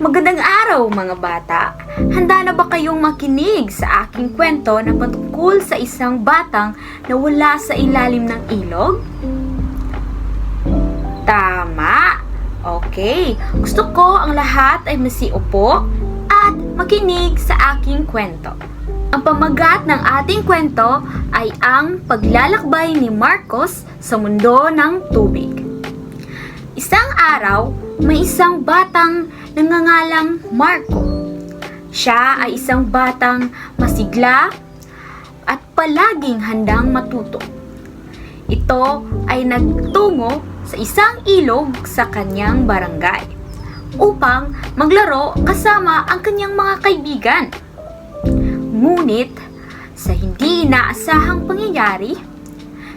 Magandang araw mga bata! Handa na ba kayong makinig sa aking kwento na patungkol sa isang batang na wala sa ilalim ng ilog? Tama! Okay, gusto ko ang lahat ay masiupo at makinig sa aking kwento. Ang pamagat ng ating kwento ay ang paglalakbay ni Marcos sa mundo ng tubig. Isang araw, may isang batang nangangalang Marco. Siya ay isang batang masigla at palaging handang matuto. Ito ay nagtungo sa isang ilog sa kanyang barangay upang maglaro kasama ang kanyang mga kaibigan. Ngunit sa hindi inaasahang pangyayari,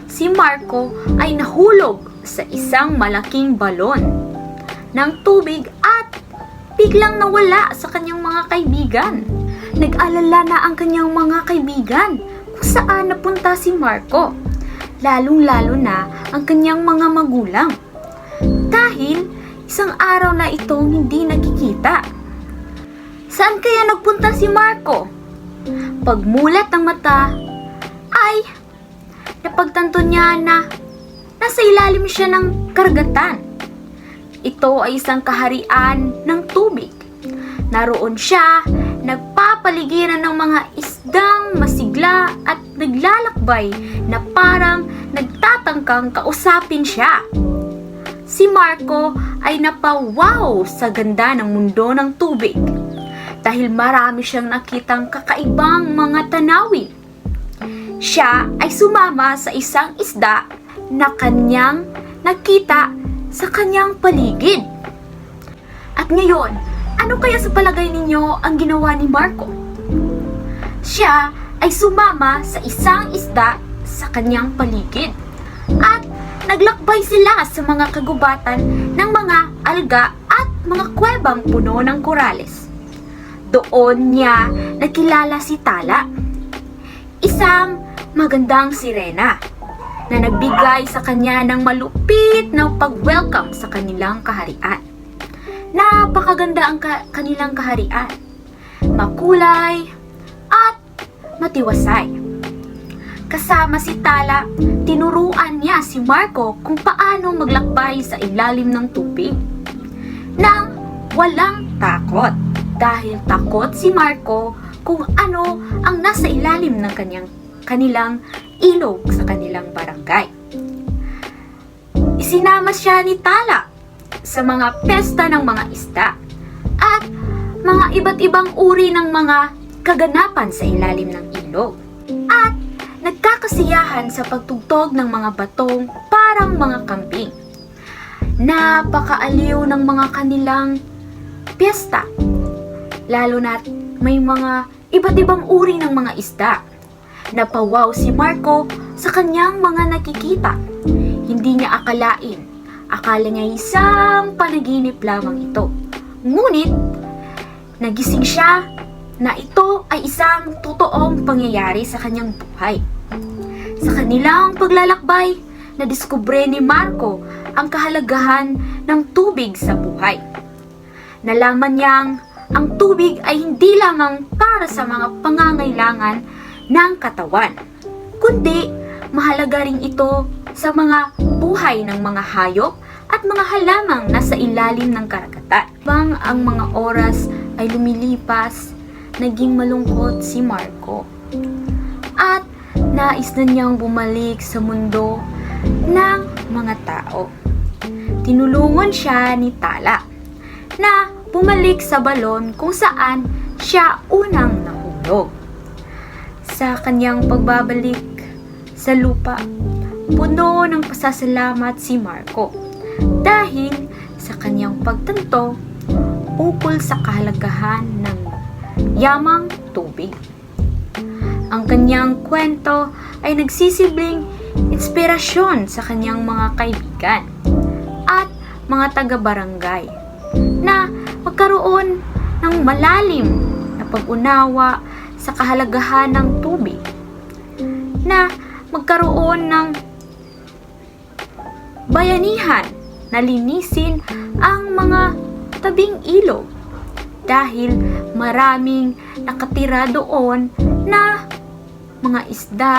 si Marco ay nahulog sa isang malaking balon ng tubig at biglang nawala sa kanyang mga kaibigan. Nag-alala na ang kanyang mga kaibigan kung saan napunta si Marco, lalong-lalo na ang kanyang mga magulang. Dahil isang araw na itong hindi nakikita. Saan kaya nagpunta si Marco? Pagmulat ng mata ay napagtanto niya na nasa ilalim siya ng karagatan. Ito ay isang kaharian ng tubig. Naroon siya, nagpapaligiran ng mga isdang masigla at naglalakbay na parang nagtatangkang kausapin siya. Si Marco ay napawaw sa ganda ng mundo ng tubig dahil marami siyang nakitang kakaibang mga tanawin. Siya ay sumama sa isang isda na kanyang nakita sa kanyang paligid. At ngayon, ano kaya sa palagay ninyo ang ginawa ni Marco? Siya ay sumama sa isang isda sa kanyang paligid at naglakbay sila sa mga kagubatan ng mga alga at mga kuwebang puno ng korales. Doon niya nakilala si Tala, isang magandang sirena na nagbigay sa kanya ng malupit na pag-welcome sa kanilang kaharian. Napakaganda ang kanilang kaharian, makulay at matiwasay. Kasama si Tala, tinuruan niya si Marco kung paano maglakbay sa ilalim ng tubig nang walang takot. Dahil takot si Marco kung ano ang nasa ilalim ng kanilang ilog sa kanilang barangay. Isinama siya ni Tala sa mga pesta ng mga isda at mga iba't ibang uri ng mga kaganapan sa ilalim ng ilog. At nagkakasiyahan sa pagtugtog ng mga batong parang mga kambing. Napakaaliw ng mga kanilang piyesta, lalo na may mga iba't ibang uri ng mga isda. Napawaw si Marco sa kanyang mga nakikita. Hindi niya akalain. Akala niya isang panaginip lamang ito. Ngunit, nagising siya na ito ay isang totoong pangyayari sa kanyang buhay. Sa kanilang paglalakbay, nadiskubre ni Marco ang kahalagahan ng tubig sa buhay. Nalaman niyang ang tubig ay hindi lamang para sa mga pangangailangan ng katawan, kundi mahalaga rin ito sa mga buhay ng mga hayop at mga halamang nasa ilalim ng karagatan. Habang ang mga oras ay lumilipas, naging malungkot si Marco at nais na niyang bumalik sa mundo ng mga tao. Tinulungan siya ni Tala na bumalik sa balon kung saan siya unang nahulog. Sa kanyang pagbabalik sa lupa, puno ng pasasalamat si Marco dahil sa kanyang pagtanto ukol sa kahalagahan ng yamang tubig. Ang kanyang kwento ay nagsisilbing inspirasyon sa kanyang mga kaibigan at mga taga-barangay na magkaroon ng malalim na pag-unawa sa kahalagahan ng tubig, na magkaroon ng bayanihan na linisin ang mga tabing ilog dahil maraming nakatira doon na mga isda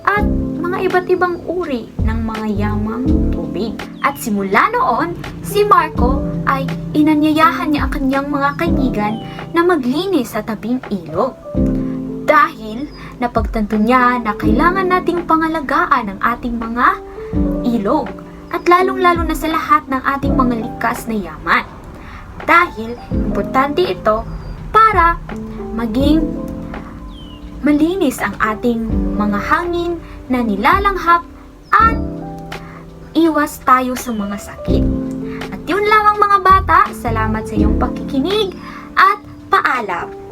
at mga iba't ibang uri ng mga yamang tubig. At simula noon, si Marco ay inanyayahan niya ang kanyang mga kaibigan na maglinis sa tabing ilog. Dahil napagtanto niya na kailangan nating pangalagaan ang ating mga ilog at lalong-lalo na sa lahat ng ating mga likas na yaman. Dahil importante ito para maging malinis ang ating mga hangin na nilalanghap at iwas tayo sa mga sakit. At yun lamang mga bata, salamat sa iyong pakikinig at paalam.